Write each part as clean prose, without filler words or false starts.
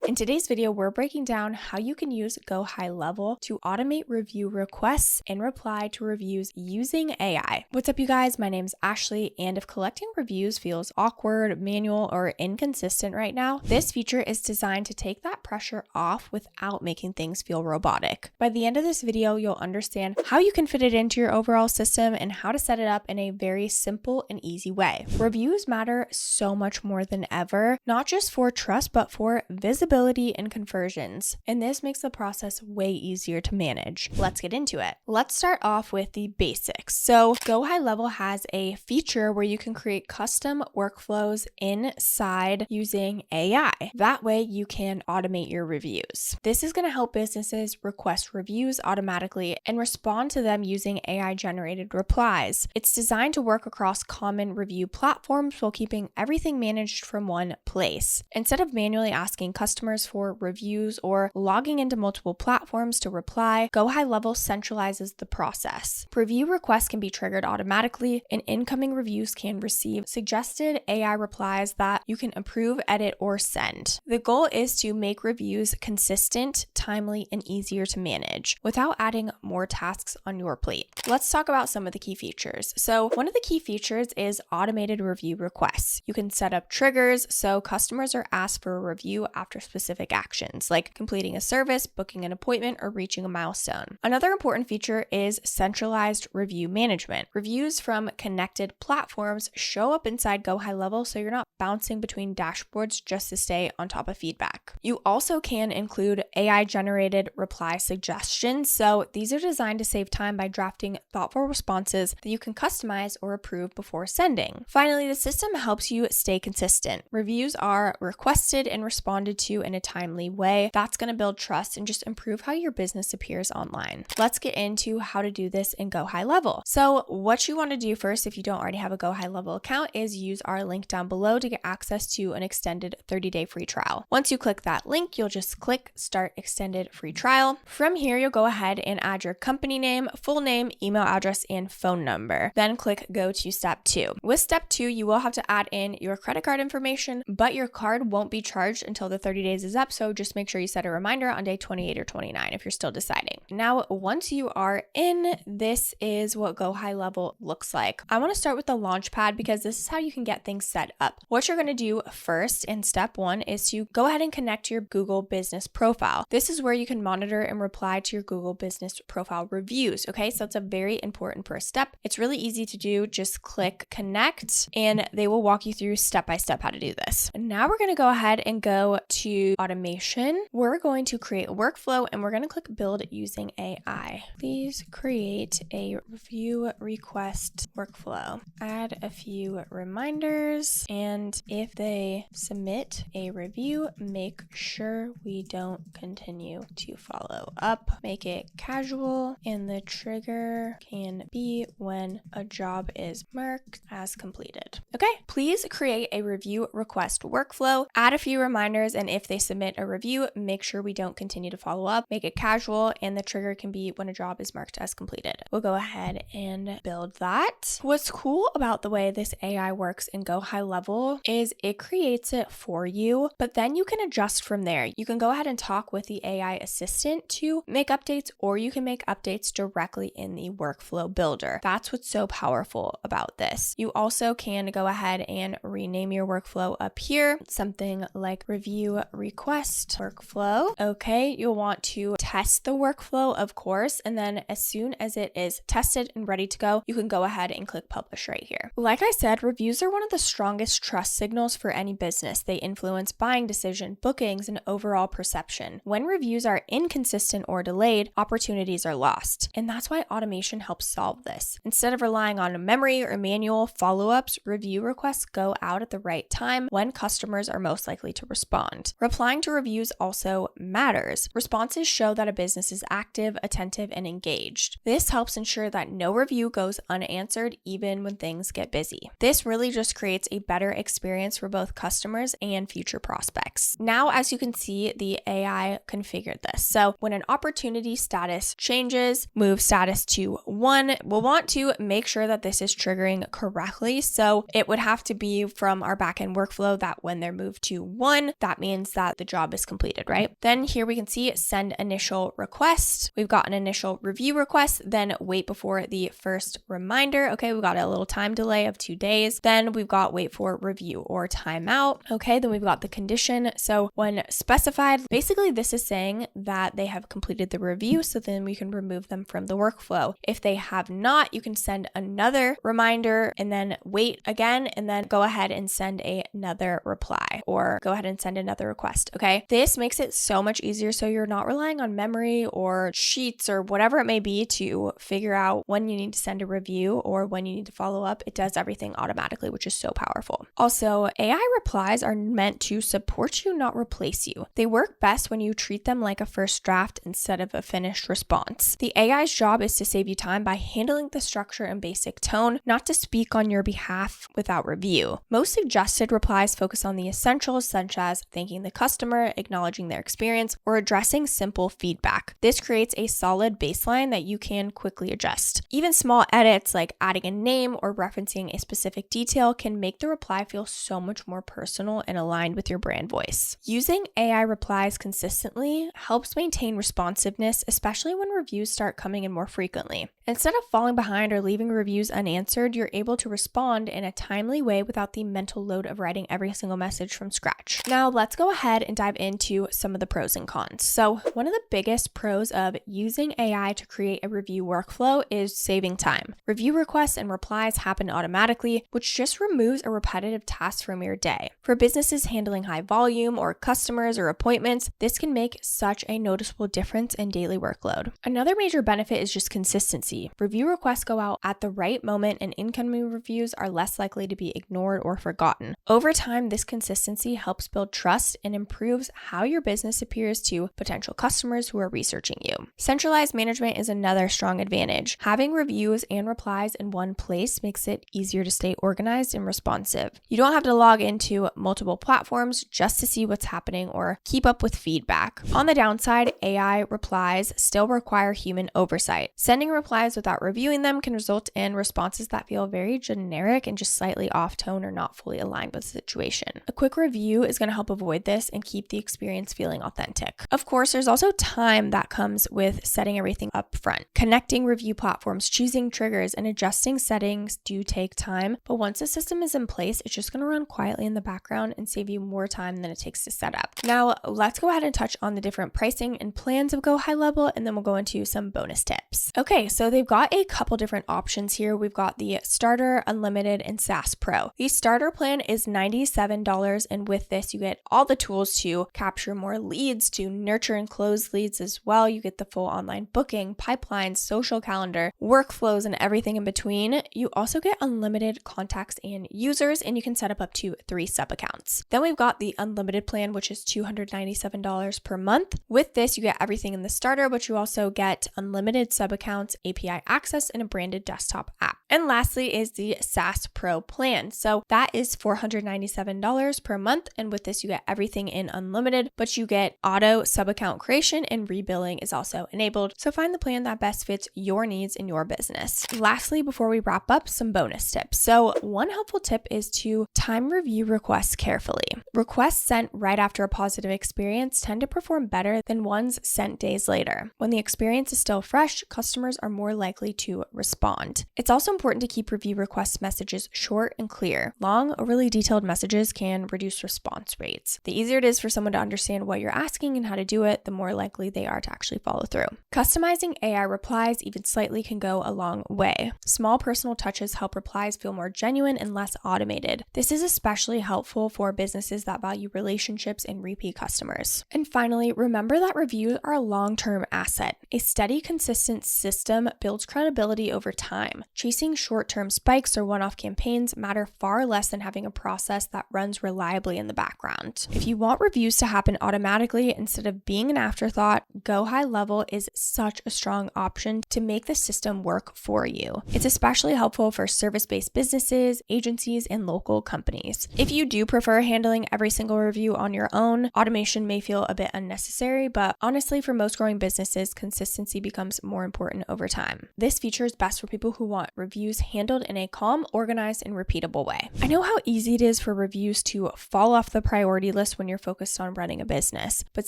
In today's video, we're breaking down how you can use GoHighLevel to automate review requests and reply to reviews using AI. What's up, you guys? My name's Ashley, and if collecting reviews feels awkward, manual, or inconsistent right now, this feature is designed to take that pressure off without making things feel robotic. By the end of this video, you'll understand how you can fit it into your overall system and how to set it up in a very simple and easy way. Reviews matter so much more than ever, not just for trust, but for visibility and conversions. And this makes the process way easier to manage. Let's get into it. Let's start off with the basics. So GoHighLevel has a feature where you can create custom workflows inside using AI. That way you can automate your reviews. This is going to help businesses request reviews automatically and respond to them using AI generated replies. It's designed to work across common review platforms while keeping everything managed from one place. Instead of manually asking customers for reviews or logging into multiple platforms to reply, GoHighLevel centralizes the process. Review requests can be triggered automatically, and incoming reviews can receive suggested AI replies that you can approve, edit, or send. The goal is to make reviews consistent, timely, and easier to manage without adding more tasks on your plate. Let's talk about some of the key features. So one of the key features is automated review requests. You can set up triggers so customers are asked for a review after specific actions, like completing a service, booking an appointment, or reaching a milestone. Another important feature is centralized review management. Reviews from connected platforms show up inside GoHighLevel, so you're not bouncing between dashboards just to stay on top of feedback. You also can include AI-generated reply suggestions, so these are designed to save time by drafting thoughtful responses that you can customize or approve before sending. Finally, the system helps you stay consistent. Reviews are requested and responded to in a timely way. That's going to build trust and just improve how your business appears online. Let's get into how to do this in GoHighLevel. So what you want to do first, if you don't already have a GoHighLevel account, is use our link down below to get access to an extended 30-day free trial. Once you click that link, you'll just click Start Extended Free Trial. From here, you'll go ahead and add your company name, full name, email address, and phone number. Then click Go to Step 2. With Step 2, you will have to add in your credit card information, but your card won't be charged until the 30 days is up, so just make sure you set a reminder on day 28 or 29 if you're still deciding. Now, once you are in, this is what GoHighLevel looks like. I want to start with the Launchpad because this is how you can get things set up. What you're going to do first in step 1 is to go ahead and connect your Google Business Profile. This is where you can monitor and reply to your Google Business Profile reviews, okay? So it's a very important first step. It's really easy to do. Just click Connect and they will walk you through step by step how to do this. And now we're going to go ahead and go to automation. We're going to create a workflow and we're going to click Build using AI. Please create a review request workflow. Add a few reminders, and if they submit a review, make sure we don't continue to follow up. Make it casual, and the trigger can be when a job is marked as completed. Okay, please create a review request workflow, add a few reminders, and if they submit a review, make sure we don't continue to follow up. Make it casual, and the trigger can be when a job is marked as completed. We'll go ahead and build that. What's cool about the way this AI works in GoHighLevel is it creates it for you, but then you can adjust from there. You can go ahead and talk with the AI assistant to make updates, or you can make updates directly in the workflow builder. That's what's so powerful about this. You also can go ahead and rename your workflow up here, something like review request workflow. Okay, you'll want to test the workflow, of course, and then as soon as it is tested and ready to go, you can go ahead and click publish right here. Like I said, reviews are one of the strongest trust signals for any business. They influence buying decision, bookings, and overall perception. When reviews are inconsistent or delayed, opportunities are lost. And that's why automation helps solve this. Instead of relying on memory or manual follow-ups, review requests go out at the right time when customers are most likely to respond. Replying to reviews also matters. Responses show that a business is active, attentive, and engaged. This helps ensure that no review goes unanswered even when things get busy. This really just creates a better experience for both customers and future prospects. Now, as you can see, the AI configured this. So when an opportunity status changes, move status to 1, we'll want to make sure that this is triggering correctly. So it would have to be from our backend workflow that when they're moved to 1, that means that the job is completed, right? Then here we can see send initial request. We've got an initial review request, then wait before the first reminder. Okay, we've got a little time delay of 2 days. Then we've got wait for review or timeout. Okay, then we've got the condition. So when specified, basically this is saying that they have completed the review, so then we can remove them from the workflow. If they have not, you can send another reminder and then wait again, and then go ahead and send another reply or go ahead and send another request. Okay, this makes it so much easier, so you're not relying on memory or sheets or whatever it may be to figure out when you need to send a review or when you need to follow up. It does everything automatically, which is so powerful. Also, AI replies are meant to support you, not replace you. They work best when you treat them like a first draft instead of a finished response. The AI's job is to save you time by handling the structure and basic tone, not to speak on your behalf without review. Most suggested replies focus on the essentials, such as thanking the customer, acknowledging their experience, or addressing simple feedback. This creates a solid baseline that you can quickly adjust. Even small edits like adding a name or referencing a specific detail can make the reply feel so much more personal and aligned with your brand voice. Using AI replies consistently helps maintain responsiveness, especially when reviews start coming in more frequently. Instead of falling behind or leaving reviews unanswered, you're able to respond in a timely way without the mental load of writing every single message from scratch. Now, let's go ahead and dive into some of the pros and cons. So, one of the biggest pros of using AI to create a review workflow is saving time. Review requests and replies happen automatically, which just removes a repetitive task from your day. For businesses handling high volume or customers or appointments, this can make such a noticeable difference in daily workload. Another major benefit is just consistency. Review requests go out at the right moment, and incoming reviews are less likely to be ignored or forgotten. Over time, this consistency helps build trust and improves how your business appears to potential customers who are researching you. Centralized management is another strong advantage. Having reviews and replies in one place makes it easier to stay organized and responsive. You don't have to log into multiple platforms just to see what's happening or keep up with feedback. On the downside, AI replies still require human oversight. Sending replies without reviewing them can result in responses that feel very generic and just slightly off tone or not fully aligned with the situation. A quick review is going to help avoid this and keep the experience feeling authentic. Of course, there's also time that comes with setting everything up front. Connecting review platforms, choosing triggers, and adjusting settings do take time, but once the system is in place, it's just going to run quietly in the background and save you more time than it takes to set up. Now, let's go ahead and touch on the different pricing and plans of GoHighLevel, and then we'll go into some bonus tips. Okay, so they've got a couple different options here. We've got the Starter, Unlimited, and SaaS Pro. The Starter plan is $97, and with this, you get all the tools to capture more leads, to nurture and close leads as well. You get the full online booking, pipelines, social calendar, workflows, and everything in between. You also get unlimited contacts and users, and you can set up to 3 sub-accounts. Then we've got the Unlimited plan, which is $297 per month. With this, you get everything in the starter, but you also get unlimited sub-accounts, API access, and a branded desktop app. And lastly is the SaaS Pro plan. So that is $497 per month. And with this, you get everything in unlimited, but you get auto sub-account creation and rebilling is also enabled. So find the plan that best fits your needs in your business. Lastly, before we wrap up, some bonus tips. So one helpful tip is to time review requests carefully. Requests sent right after a positive experience tend to perform better than ones sent days later. When the experience is still fresh, customers are more likely to respond. It's also important to keep review request messages short and clear. Long, overly detailed messages can reduce response rates. The easier it is for someone to understand what you're asking and how to do it, the more likely they are to actually follow through. Customizing AI replies even slightly can go a long way. Small personal touches help replies feel more genuine and less automated. This is especially helpful for businesses that value relationships and repeat customers. And finally, remember that reviews are a long-term asset. A steady, consistent system builds credibility over time. Chasing short-term spikes or one-off campaigns matter far less than having a process that runs reliably in the background. If you want reviews to happen automatically instead of being an afterthought, thought, GoHighLevel is such a strong option to make the system work for you. It's especially helpful for service-based businesses, agencies, and local companies. If you do prefer handling every single review on your own, automation may feel a bit unnecessary, but honestly, for most growing businesses, consistency becomes more important over time. This feature is best for people who want reviews handled in a calm, organized, and repeatable way. I know how easy it is for reviews to fall off the priority list when you're focused on running a business, but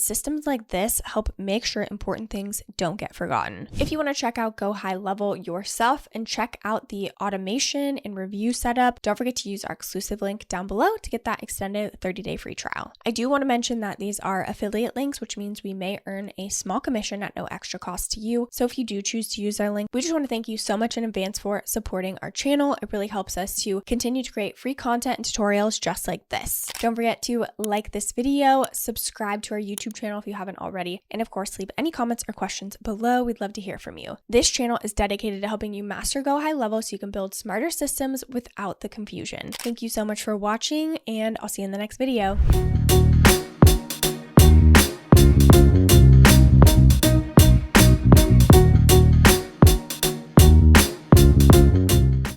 systems like this help make sure important things don't get forgotten. If you want to check out GoHighLevel yourself and check out the automation and review setup, don't forget to use our exclusive link down below to get that extended 30-day free trial. I do want to mention that these are affiliate links, which means we may earn a small commission at no extra cost to you. So if you do choose to use our link, we just want to thank you so much in advance for supporting our channel. It really helps us to continue to create free content and tutorials just like this. Don't forget to like this video, subscribe to our YouTube channel if you haven't already, and of course, leave any comments or questions below. We'd love to hear from you. This channel is dedicated to helping you master GoHighLevel so you can build smarter systems without the confusion. Thank you so much for watching, and I'll see you in the next video.